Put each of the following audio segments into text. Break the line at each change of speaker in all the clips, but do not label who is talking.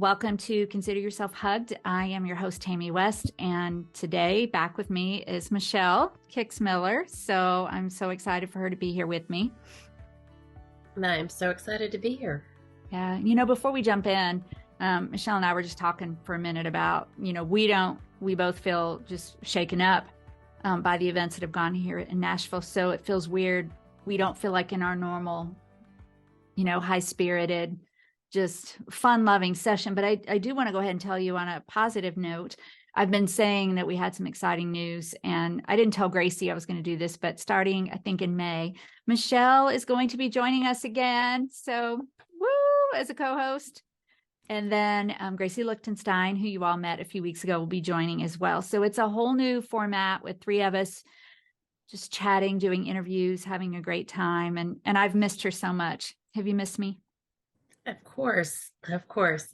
Welcome to Consider Yourself Hugged. I am your host, Tammy West, and today back with me is Michelle Kicksmiller. So I'm so excited for her to be here with me.
And I'm so excited to be here.
Yeah, before we jump in, Michelle and I were just talking for a minute about, we both feel just shaken up by the events that have gone here in Nashville. So it feels weird. We don't feel like in our normal, high-spirited, just fun-loving session. But I do want to go ahead and tell you on a positive note, I've been saying that we had some exciting news, and I didn't tell Gracie I was going to do this, but starting, I think, in May, Michelle is going to be joining us again. So, woo, as a co-host. And then Gracie Lichtenstein, who you all met a few weeks ago, will be joining as well. So it's a whole new format with three of us just chatting, doing interviews, having a great time. And I've missed her so much. Have you missed me?
Of course.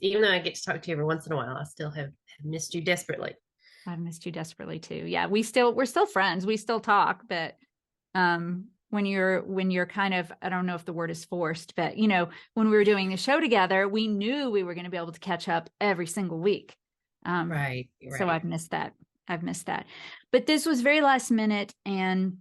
Even though I get to talk to you every once in a while, I still have missed you desperately.
I've missed you desperately too. Yeah, we're still friends. We still talk, but when you're kind of, I don't know if the word is forced, but when we were doing the show together, we knew we were going to be able to catch up every single week.
Right.
So I've missed that. But this was very last minute, and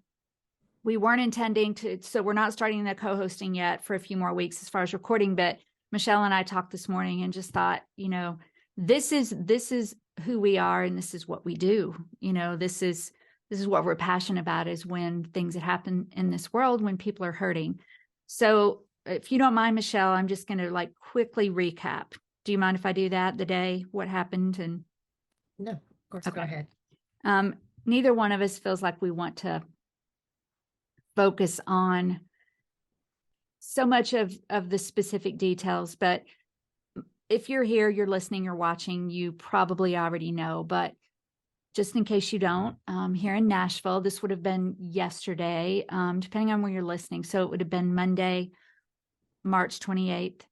we weren't intending to, so we're not starting the co-hosting yet for a few more weeks as far as recording, but Michelle and I talked this morning and just thought, this is who we are, and this is what we do. This is what we're passionate about, is when things that happen in this world, when people are hurting. So if you don't mind, Michelle, I'm just going to quickly recap. Do you mind if I do that, the day, what happened? And
no, of course, okay. Go ahead.
Neither one of us feels like we want to focus on so much of the specific details, but if you're here, you're listening, you're watching, you probably already know, but just in case you don't, here in Nashville, this would have been yesterday, depending on where you're listening. So it would have been Monday, March 28th,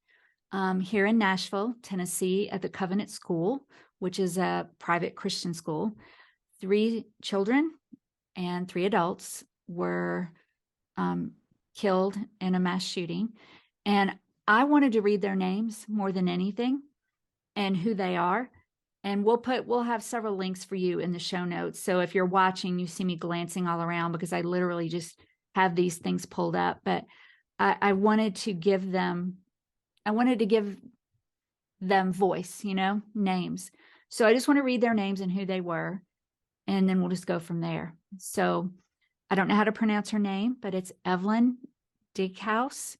here in Nashville, Tennessee, at the Covenant School, which is a private Christian school. 3 children and 3 adults were killed in a mass shooting. And I wanted to read their names more than anything and who they are. And we'll have several links for you in the show notes. So if you're watching, you see me glancing all around because I literally just have these things pulled up. But I wanted to give them voice, names. So I just want to read their names and who they were, and then we'll just go from there. So I don't know how to pronounce her name, but it's Evelyn Dieckhaus.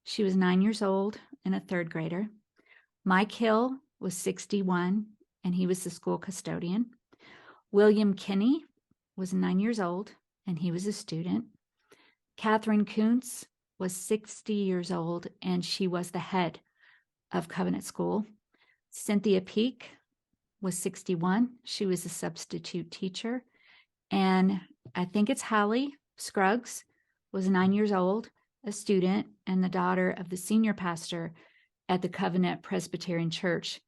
She was 9 years old and a 3rd grader. Mike Hill was 61, and he was the school custodian. William Kinney was 9 years old, and he was a student. Katherine Koonce was 60 years old, and she was the head of Covenant School. Cynthia Peak was 61. She was a substitute teacher. And I think it's Hallie Scruggs was 9 years old, a student, and the daughter of the senior pastor at the Covenant Presbyterian Church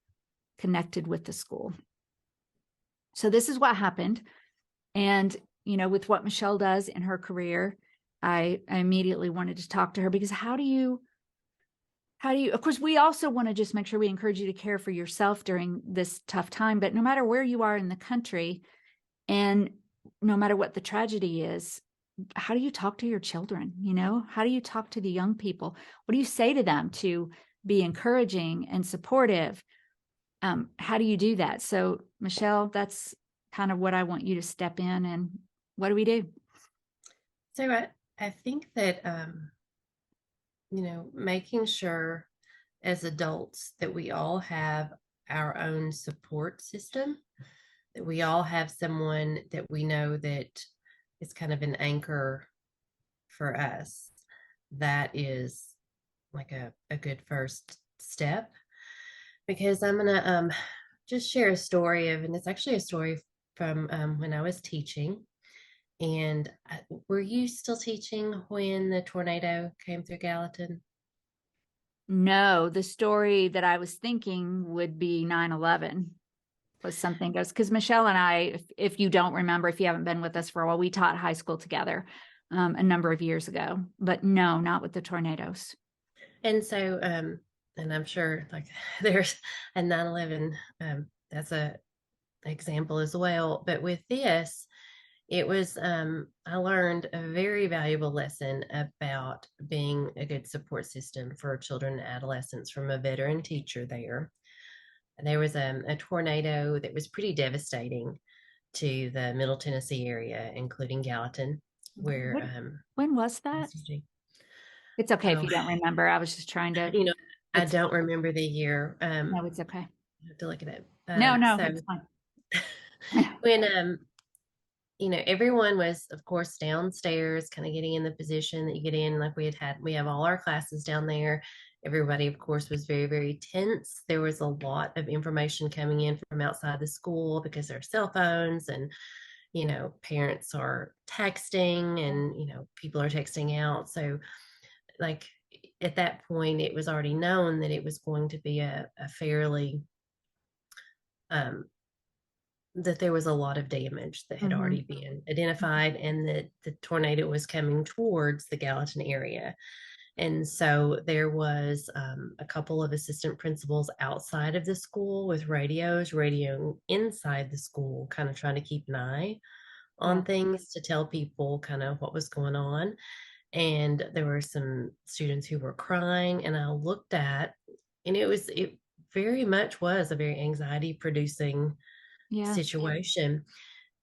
connected with the school. So this is what happened. And, with what Michelle does in her career, I immediately wanted to talk to her, because how do you, of course, we also want to just make sure we encourage you to care for yourself during this tough time, but no matter where you are in the country, and no matter what the tragedy is, how do you talk to your children? How do you talk to the young people? What do you say to them to be encouraging and supportive? How do you do that? So, Michelle, that's kind of what I want you to step in. And what do we do?
So I think that, making sure as adults that we all have our own support system, that we all have someone that we know that is kind of an anchor for us, that is like a good first step. Because I'm going to just share a story and it's actually a story from when I was teaching. And were you still teaching when the tornado came through Gallatin?
No, the story that I was thinking would be 9/11. Was something else, because Michelle and I, if you don't remember, if you haven't been with us for a while, we taught high school together a number of years ago, but no, not with the tornadoes.
And so and I'm sure like there's a 9/11, that's a example as well. But with this, it was, I learned a very valuable lesson about being a good support system for children and adolescents from a veteran teacher there. There was a tornado that was pretty devastating to the Middle Tennessee area, including Gallatin, where
When was that? It's okay if
oh,
you don't remember. I was just trying to.
you know, I
It's
don't remember the year.
no, it's okay.
I have to look it up.
No,
So
it's fine.
when everyone was, of course, downstairs, kind of getting in the position that you get in, like we have all our classes down there. Everybody, of course, was very, very tense. There was a lot of information coming in from outside the school because there are cell phones and, parents are texting and, people are texting out. So, like, at that point, it was already known that it was going to be a fairly, that there was a lot of damage that had already been identified and that the tornado was coming towards the Gallatin area. And so there was a couple of assistant principals outside of the school with radioing inside the school, kind of trying to keep an eye on things to tell people kind of what was going on. And there were some students who were crying, and I looked at, and it very much was a very anxiety producing situation.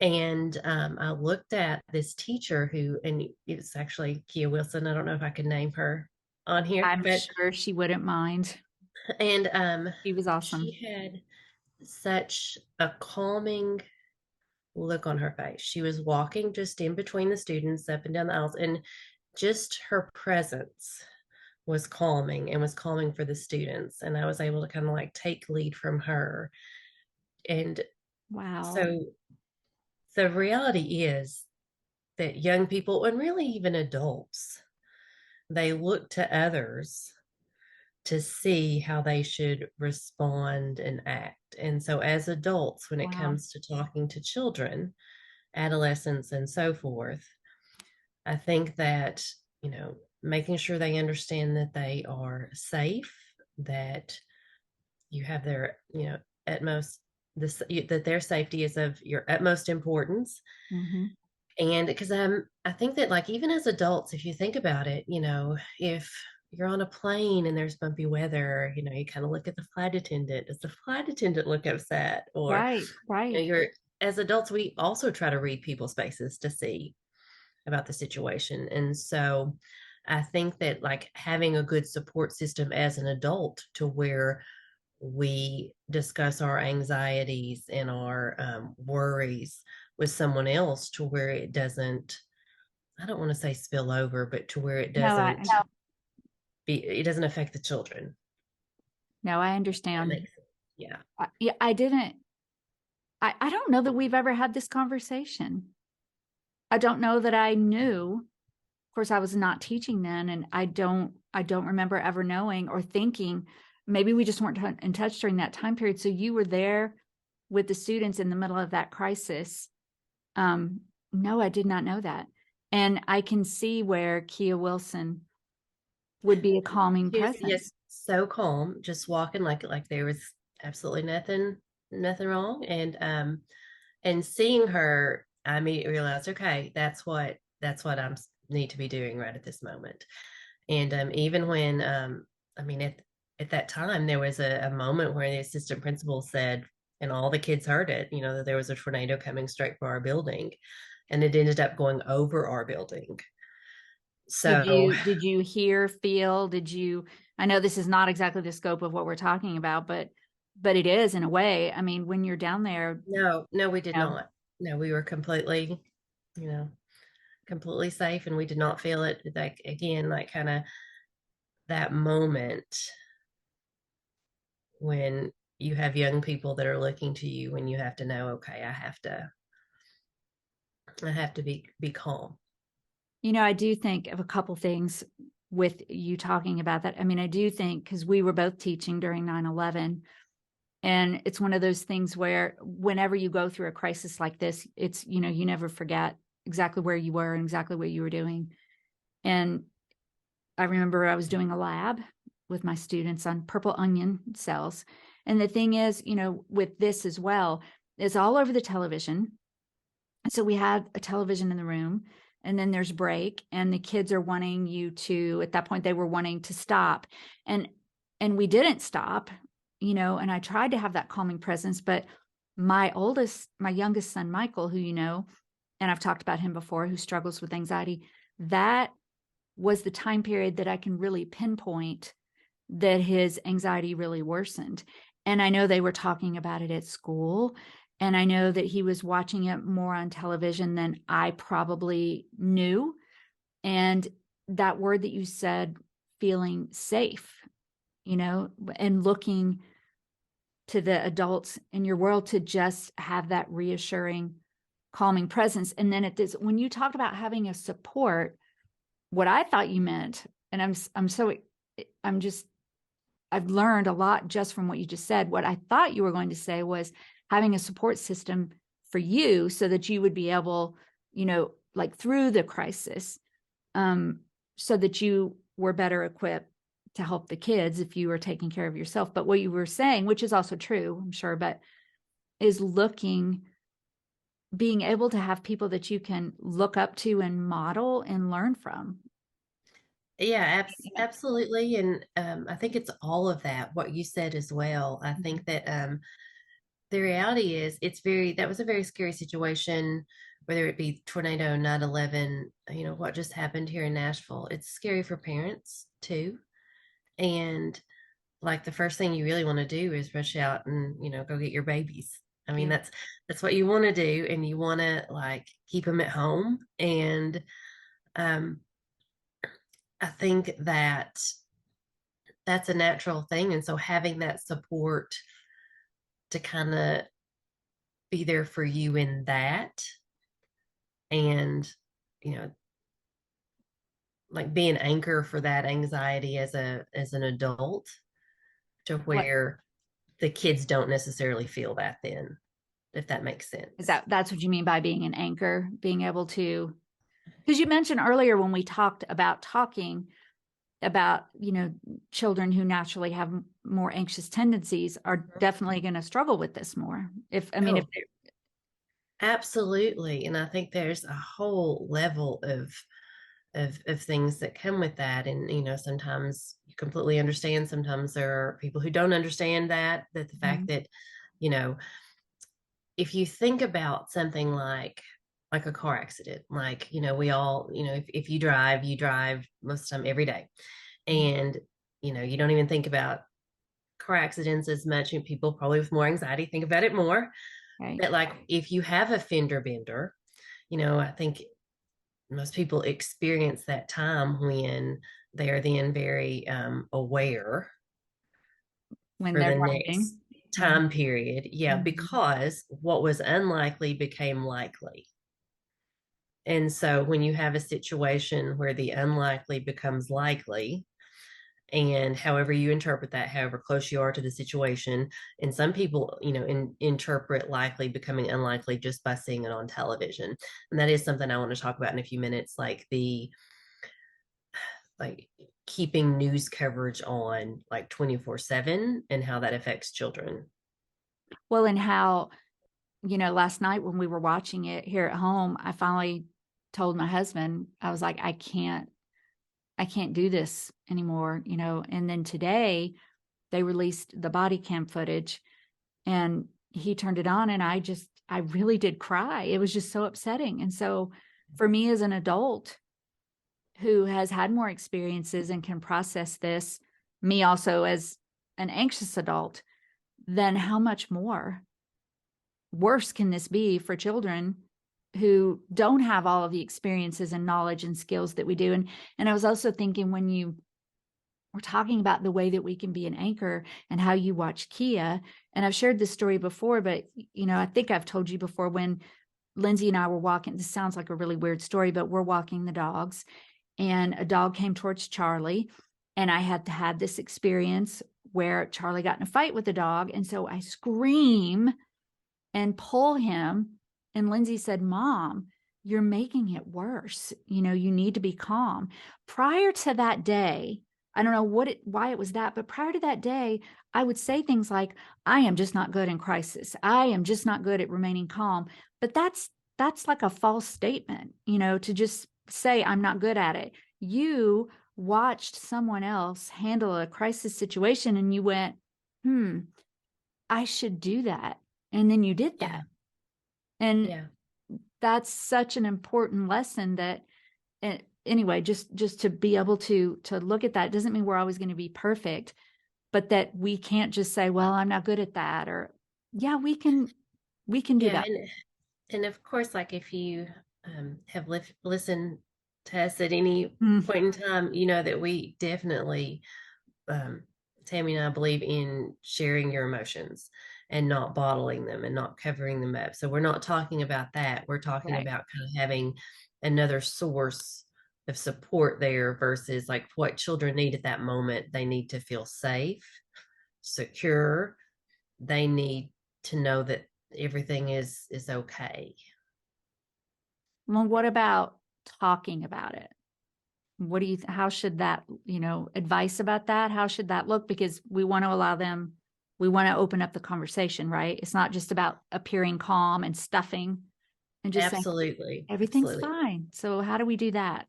And I looked at this teacher and it's actually Kia Wilson. I don't know if I could name her on here,
I'm
but
sure she wouldn't mind.
and
She was awesome.
she had such a calming look on her face. She was walking just in between the students up and down the aisles, and just her presence was calming and was calming for the students. And I was able to kind of like take lead from her. And
wow.
So the reality is that young people, and really even adults, they look to others to see how they should respond and act. And so as adults, when it comes to talking to children, adolescents, and so forth, I think that, making sure they understand that they are safe, that you have their, utmost, that their safety is of your utmost importance. And because I think that, like, even as adults, if you think about it, if you're on a plane and there's bumpy weather, you kind of look at the flight attendant. Does the flight attendant look upset? Or
right.
you're, as adults, we also try to read people's faces to see about the situation. And so I think that, like, having a good support system as an adult to where we discuss our anxieties and our worries with someone else, to where it doesn't, I don't want to say spill over, but to where it doesn't it doesn't affect the children.
No, I understand.
Yeah.
I didn't. I don't know that we've ever had this conversation. I don't know that I knew. Of course, I was not teaching then, and I don't remember ever knowing or thinking. Maybe we just weren't in touch during that time period. So you were there with the students in the middle of that crisis. No, I did not know that. And I can see where Kia Wilson would be a calming presence.
Yes, so calm, just walking like there was absolutely nothing wrong. And seeing her, I immediately realized, okay, that's what I need to be doing right at this moment. And even when at that time, there was a moment where the assistant principal said, and all the kids heard it, that there was a tornado coming straight for our building, and it ended up going over our building. So
did you feel, I know this is not exactly the scope of what we're talking about, but it is in a way. I mean, when you're down there.
No, we did not. No, we were completely, completely safe, and we did not feel it. Like, again, like kind of that moment when you have young people that are looking to you, when you have to know, okay, I have to be calm.
I do think of a couple things with you talking about that. I mean, I do think, because we were both teaching during 9/11, and it's one of those things where whenever you go through a crisis like this, it's, you never forget exactly where you were and exactly what you were doing. And I remember I was doing a lab with my students on purple onion cells. And the thing is, with this as well, it's all over the television. So we had a television in the room, and then there's break, and the kids are wanting you to, at that point, they were wanting to stop. And we didn't stop, and I tried to have that calming presence, but my youngest son, Michael, who, and I've talked about him before, who struggles with anxiety, that was the time period that I can really pinpoint that his anxiety really worsened. And I know they were talking about it at school. And I know that he was watching it more on television than I probably knew. And that word that you said, feeling safe, and looking to the adults in your world to just have that reassuring, calming presence. And then when you talk about having a support, what I thought you meant, and I've learned a lot just from what you just said. What I thought you were going to say was having a support system for you so that you would be able, like through the crisis, so that you were better equipped to help the kids if you were taking care of yourself. But what you were saying, which is also true, I'm sure, but is being able to have people that you can look up to and model and learn from.
Yeah, absolutely. And I think it's all of that, what you said as well. I think that the reality is that was a very scary situation, whether it be tornado, 9/11, what just happened here in Nashville. It's scary for parents too. And like the first thing you really want to do is rush out and, go get your babies. I mean, that's what you want to do. And you want to like keep them at home. And I think that that's a natural thing. And so having that support to kind of be there for you in that, and, like be an anchor for that anxiety as an adult, to where the kids don't necessarily feel that then, if that makes sense.
That's what you mean by being an anchor, being able to, because you mentioned earlier when we talked about talking about, children who naturally have more anxious tendencies are definitely going to struggle with this more. If
absolutely. And I think there's a whole level of things that come with that. And, sometimes you completely understand. Sometimes there are people who don't understand that the fact that, if you think about something like a car accident, like, we all, if you drive most of the time every day, and, you don't even think about car accidents as much. And people probably with more anxiety think about it more. Right. But like if you have a fender bender, I think most people experience that time when they are then very aware
when they're
the next time period. Yeah, because what was unlikely became likely. And so when you have a situation where the unlikely becomes likely, and however you interpret that, however close you are to the situation, and some people, interpret likely becoming unlikely just by seeing it on television. And that is something I want to talk about in a few minutes, like keeping news coverage on like 24/7 and how that affects children.
Well, and how, last night when we were watching it here at home, I finally told my husband, I was like, I can't do this anymore, and then today they released the body cam footage and he turned it on, and I really did cry. It was just so upsetting. And so for me as an adult who has had more experiences and can process this, me also as an anxious adult, then how much more worse can this be for children who don't have all of the experiences and knowledge and skills that we do? And I was also thinking, when you were talking about the way that we can be an anchor and how you watch Kia, and I've shared this story before, but, I think I've told you before, when Lindsay and I were walking, this sounds like a really weird story, but we're walking the dogs, and a dog came towards Charlie, and I had this experience where Charlie got in a fight with the dog. And so I scream and pull him. And Lindsay said, Mom, you're making it worse. You need to be calm. Prior to that day, I don't know why it was that, but prior to that day, I would say things like, I am just not good in crisis. I am just not good at remaining calm. But that's like a false statement, to just say I'm not good at it. You watched someone else handle a crisis situation and you went, I should do that. And then you did
Yeah.
that. And
Yeah.
that's such an important lesson that, anyway, just to be able to look at that doesn't mean we're always going to be perfect, but that we can't just say, well, I'm not good at that, or yeah, we can do
Yeah.
that.
And of course, like if you have listened to us at any
Mm,
point in time, you know that we definitely, um, Tammy and I believe in sharing your emotions and not bottling them and not covering them up. So we're not talking about that. We're talking
right.
about kind of having another source of support there versus like what children need at that moment. They need to feel safe, secure. They need to know that everything is okay.
Well, what about talking about it? What do you, how should that, advice about that? How should that look? Because we want to allow them, we want to open up the conversation, right? It's not just about appearing calm and stuffing and just saying
Absolutely.
everything's
Absolutely.
fine. So how do we do that?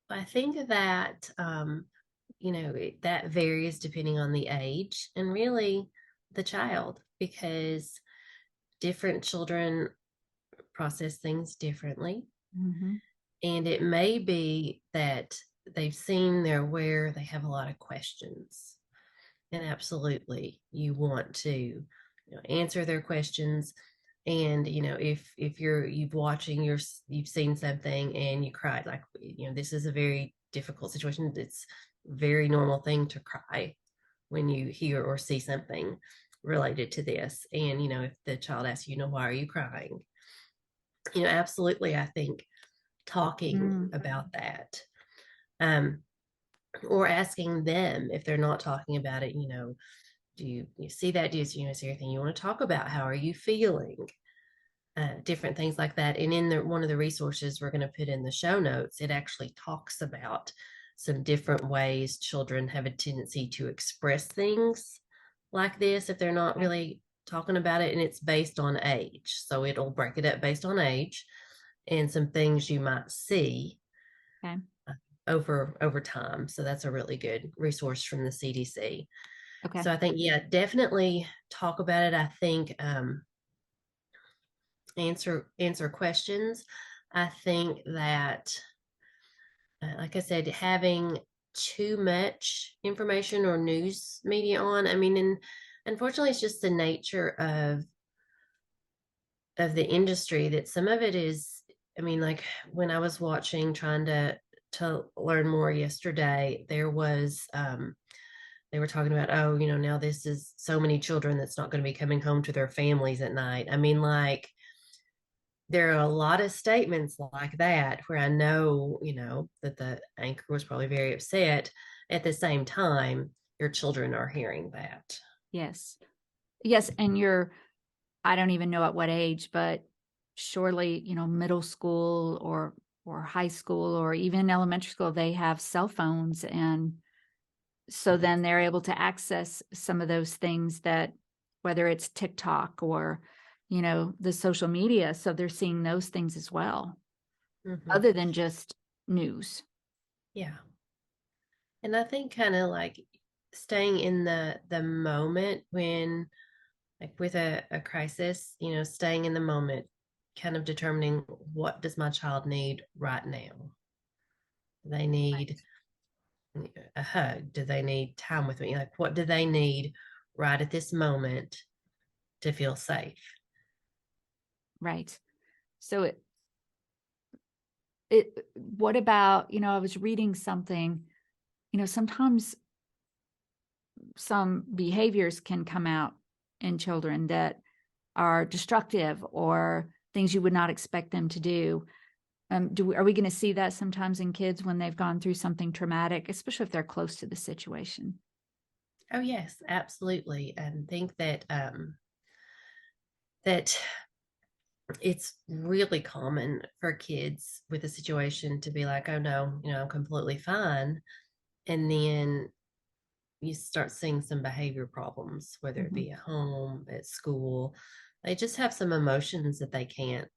I think that, that varies depending on the age and really the child, because different children process things differently.
Mm-hmm.
And it may be that they've seen, they're aware, they have a lot of questions. And absolutely, you want to, answer their questions. And if you've watching, you've seen something and you cried, like, this is a very difficult situation. It's a very normal thing to cry when you hear or see something related to this. And if the child asks, why are you crying, absolutely, I think talking
Mm,
about that, um or asking them if they're not talking about it, do you see that, do you see anything you want to talk about, how are you feeling, different things like that. And in one of the resources we're going to put in the show notes, it actually talks about some different ways children have a tendency to express things like this if they're not
okay.
really talking about it, and it's based on age, so it'll break it up based on age and some things you might see
Okay.
uh, over time. So that's a really good resource from the CDC.
Okay.
So I think, yeah, definitely talk about it. I think, answer questions. I think that, like I said, having too much information or news media on, I mean, and unfortunately, it's just the nature of the industry that some of it is. I mean, like when I was watching, trying to learn more yesterday, there was, they were talking about, oh, now this is so many children that's not going to be coming home to their families at night. I mean, like, there are a lot of statements like that where I know, that the anchor was probably very upset. At the same time, your children are hearing that.
Yes. Yes. And I don't even know at what age, but surely, middle school or high school or even elementary school, they have cell phones. And so then they're able to access some of those things that, whether it's TikTok or, the social media. So they're seeing those things as well,
Hmm.
other than just news.
Yeah. And I think kind of like staying in the moment when, like with a crisis, staying in the moment, kind of determining what does my child need right now. Do they need a hug? Do they need time with me? Like, what do they need right at this moment to feel safe?
Right. So what about, I was reading something, sometimes some behaviors can come out in children that are destructive or things you would not expect them to do. Are we going to see that sometimes in kids when they've gone through something traumatic, especially if they're close to the situation?
Oh yes, absolutely. And think that, that it's really common for kids with a situation to be like, oh no, I'm completely fine. And then you start seeing some behavior problems, whether it
Mm-hmm.
be at home, at school. They just have some emotions that they can't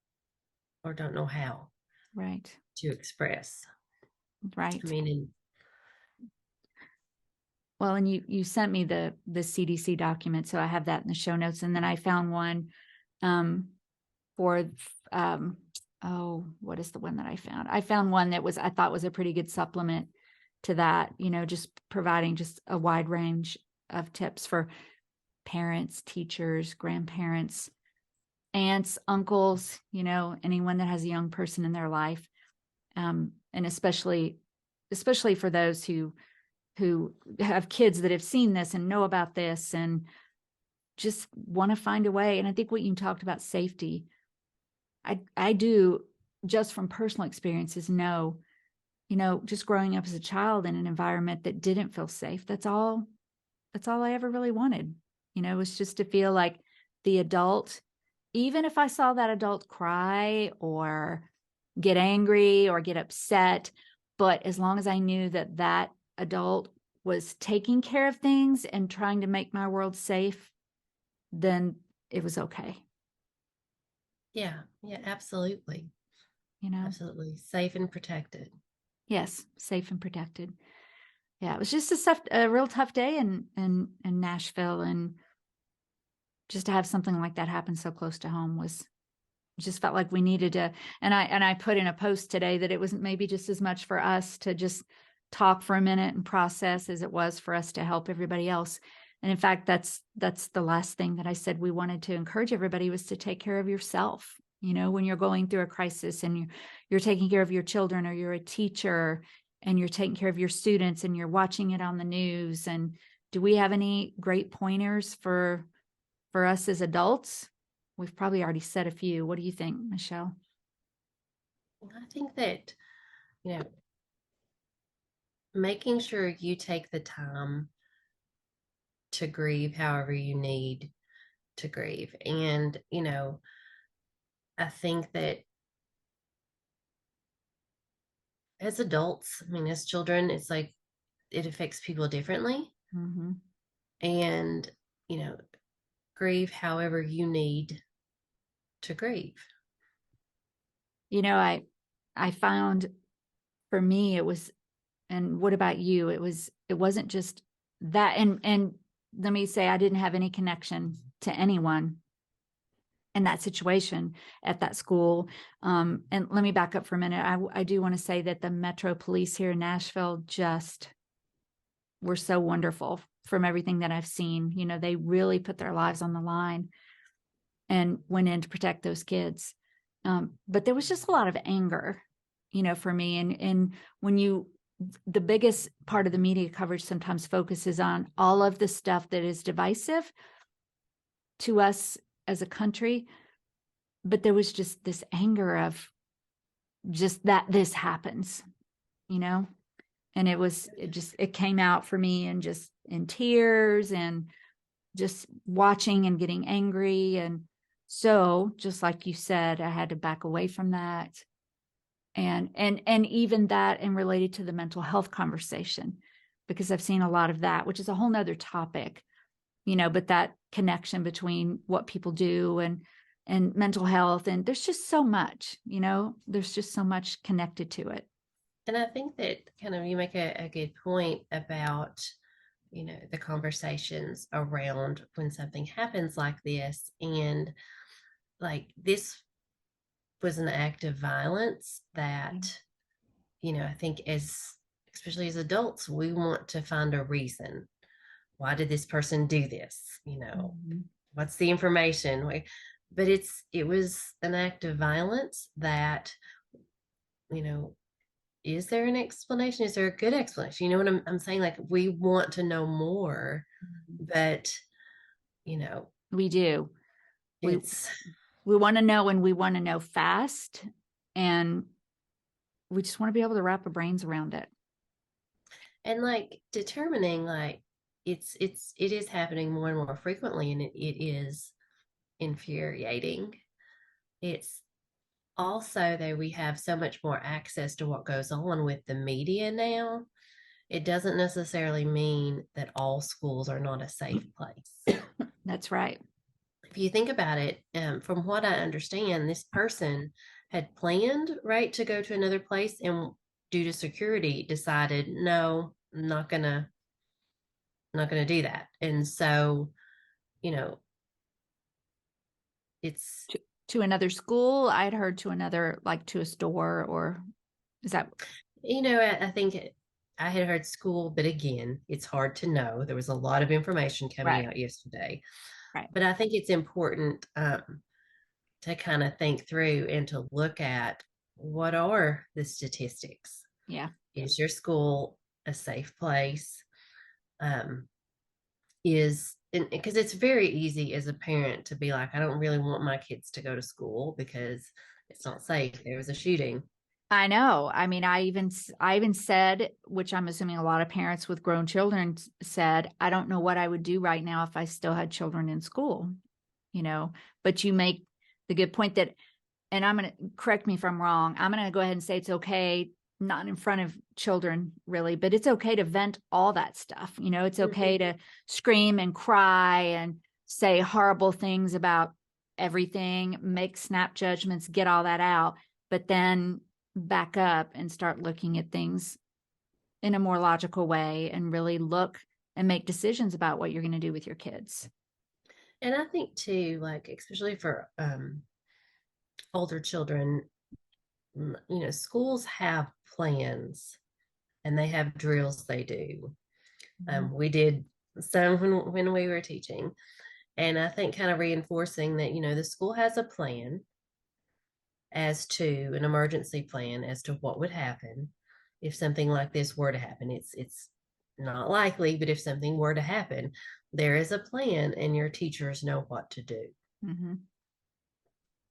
or don't know how
Right.
to express. I
Right.
mean, and
Well, and you sent me the CDC document, so I have that in the show notes. And then I found one for what is the one that I found? I found one that I thought was a pretty good supplement to that, just providing just a wide range of tips for parents, teachers, grandparents, aunts, uncles, anyone that has a young person in their life. And especially for those who have kids that have seen this and know about this and just want to find a way. And I think what you talked about, safety, I do, just from personal experiences, know, just growing up as a child in an environment that didn't feel safe. That's all I ever really wanted, was just to feel like the adult, even if I saw that adult cry or get angry or get upset, but as long as I knew that that adult was taking care of things and trying to make my world safe, then it was okay.
yeah, absolutely. Absolutely safe and protected.
Yes, safe and protected. Yeah, it was just a real tough day in Nashville, and just to have something like that happen so close to home was just felt like we needed to. And I put in a post today that it wasn't maybe just as much for us to just talk for a minute and process as it was for us to help everybody else. And in fact, that's the last thing that I said we wanted to encourage everybody was to take care of yourself. When you're going through a crisis and you're taking care of your children, or you're a teacher and you're taking care of your students and you're watching it on the news. And do we have any great pointers for us as adults? We've probably already said a few. What do you think, Michelle?
I think that, you know, making sure you take the time to grieve however you need to grieve. And, I think that as adults, I mean, as children, it's like it affects people differently.
Mm-hmm.
And, you know, grieve however you need to grieve.
I found, for me, it was, and what about you? It wasn't just that. And let me say, I didn't have any connection to anyone in that situation at that school. And let me back up for a minute. I do want to say that the Metro Police here in Nashville just were so wonderful from everything that I've seen. They really put their lives on the line and went in to protect those kids. But there was just a lot of anger, for me. And when the biggest part of the media coverage sometimes focuses on all of the stuff that is divisive to us as a country. But there was just this anger of just that this happens, and it came out for me and just in tears and just watching and getting angry. And so, just like you said, I had to back away from that. And even that, and related to the mental health conversation, because I've seen a lot of that, which is a whole nother topic, but that connection between what people do and mental health. And there's just so much, there's just so much connected to it.
And I think that kind of you make a good point about, the conversations around when something happens like this. And like this was an act of violence that, I think especially as adults, we want to find a reason. Why did this person do this?
Mm-hmm.
What's the information? But it was an act of violence that, is there an explanation? Is there a good explanation? You know what I'm saying? Like, we want to know more, but,
We do.
it's,
We want to know, and we want to know fast. And we just want to be able to wrap our brains around it.
and like determining, like, it is happening more and more frequently, and it is infuriating. It's also that we have so much more access to what goes on with the media now. it doesn't necessarily mean that all schools are not a safe place.
That's right.
If you think about it, from what I understand, this person had planned, right, to go to another place, and due to security decided, no, I'm not gonna do that. And so, you know, it's,
To another school, I'd heard to another, like to a store, or is that
I think I had heard school, but again, it's hard to know. There was a lot of information coming
right?
out yesterday,
Right.
but I think it's important to kind of think through and to look at what are the statistics.
Yeah.
Is your school a safe place? Is because it's very easy as a parent to be like, I don't really want my kids to go to school because it's not safe. There was a shooting.
I know. I mean, I even said, which I'm assuming a lot of parents with grown children said, I don't know what I would do right now if I still had children in school, but you make the good point that, and I'm going to correct me if I'm wrong. I'm going to go ahead and say it's okay, not in front of children really, but it's okay to vent all that stuff. It's okay to scream and cry and say horrible things about everything, make snap judgments, get all that out, but then back up and start looking at things in a more logical way and really look and make decisions about what you're going to do with your kids.
And I think too, like especially for older children, schools have plans and they have drills they do. We did some when we were teaching, and I think kind of reinforcing that the school has a plan as to an emergency plan as to what would happen if something like this were to happen. It's not likely, but if something were to happen, there is a plan and your teachers know what to do.
Mm-hmm.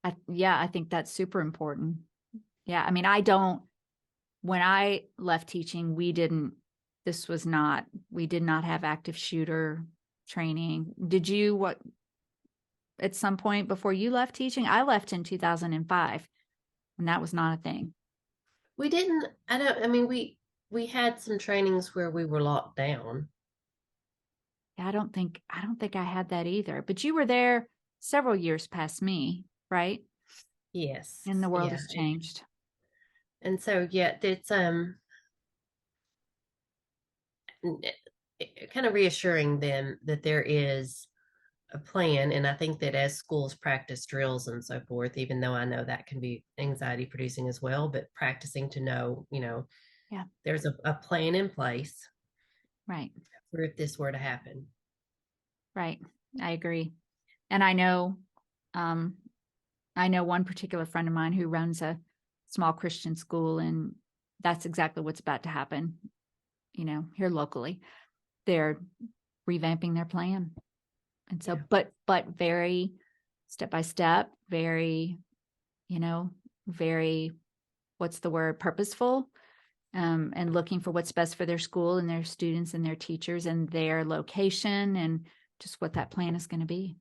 I think that's super important. Yeah. I mean, when I left teaching, we did not have active shooter training. Did you, at some point before you left teaching? I left in 2005 and that was not a thing.
We didn't, I mean, we had some trainings where we were locked down.
I don't think I had that either, but you were there several years past me, right?
Yes.
And the world
Yeah.
has changed.
And so, yeah, it's kind of reassuring them that there is a plan. And I think that as schools practice drills and so forth, even though I know that can be anxiety producing as well, but practicing to know,
Yeah.
there's a plan in place
Right.
for if this were to happen.
Right. I agree. And I know one particular friend of mine who runs a small Christian school, and that's exactly what's about to happen, here locally. They're revamping their plan. And so,
Yeah.
but very step by step, very, very, what's the word, purposeful, and looking for what's best for their school and their students and their teachers and their location and just what that plan is going to be.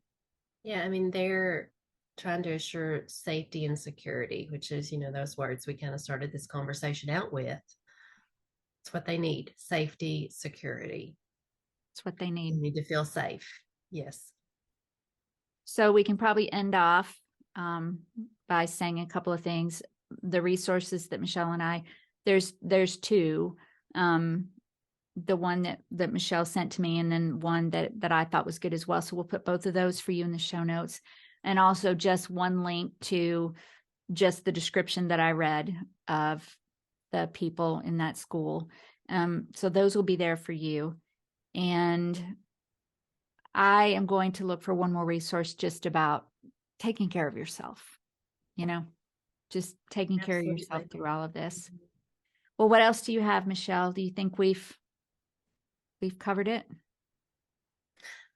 Yeah. I mean, they're trying to assure safety and security, which is, those words we kind of started this conversation out with. It's what they need: safety, security.
It's what they
They
need.
need to feel safe. Yes.
So we can probably end off by saying a couple of things. The resources that Michelle and I, there's two. The one that Michelle sent to me, and then one that I thought was good as well. So we'll put both of those for you in the show notes. And also just one link to just the description that I read of the people in that school. So those will be there for you. And I am going to look for one more resource just about taking care of yourself, just taking care of yourself through all of this. Well, what else do you have, Michelle? Do you think we've covered it?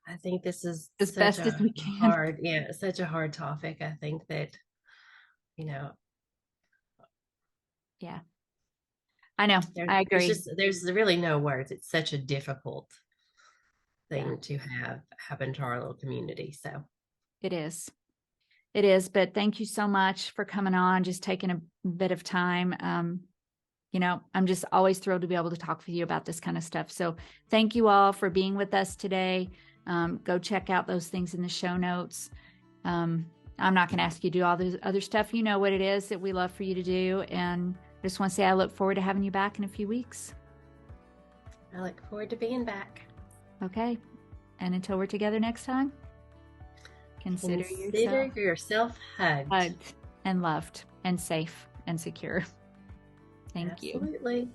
I think this is
As best as we can.
such a hard topic. I think that,
Yeah, I know. I agree.
There's really no words. It's such a difficult thing to have happen to our little community. So
it is. It is. But thank you so much for coming on, just taking a bit of time. I'm just always thrilled to be able to talk with you about this kind of stuff. So thank you all for being with us today. Go check out those things in the show notes. I'm not going to ask you to do all the other stuff. You know what it is that we love for you to do. And I just want to say I look forward to having you back in a few weeks.
I look forward to being back.
Okay. And until we're together next time, consider
yourself hugged
and loved and safe and secure. Thank you.
Absolutely.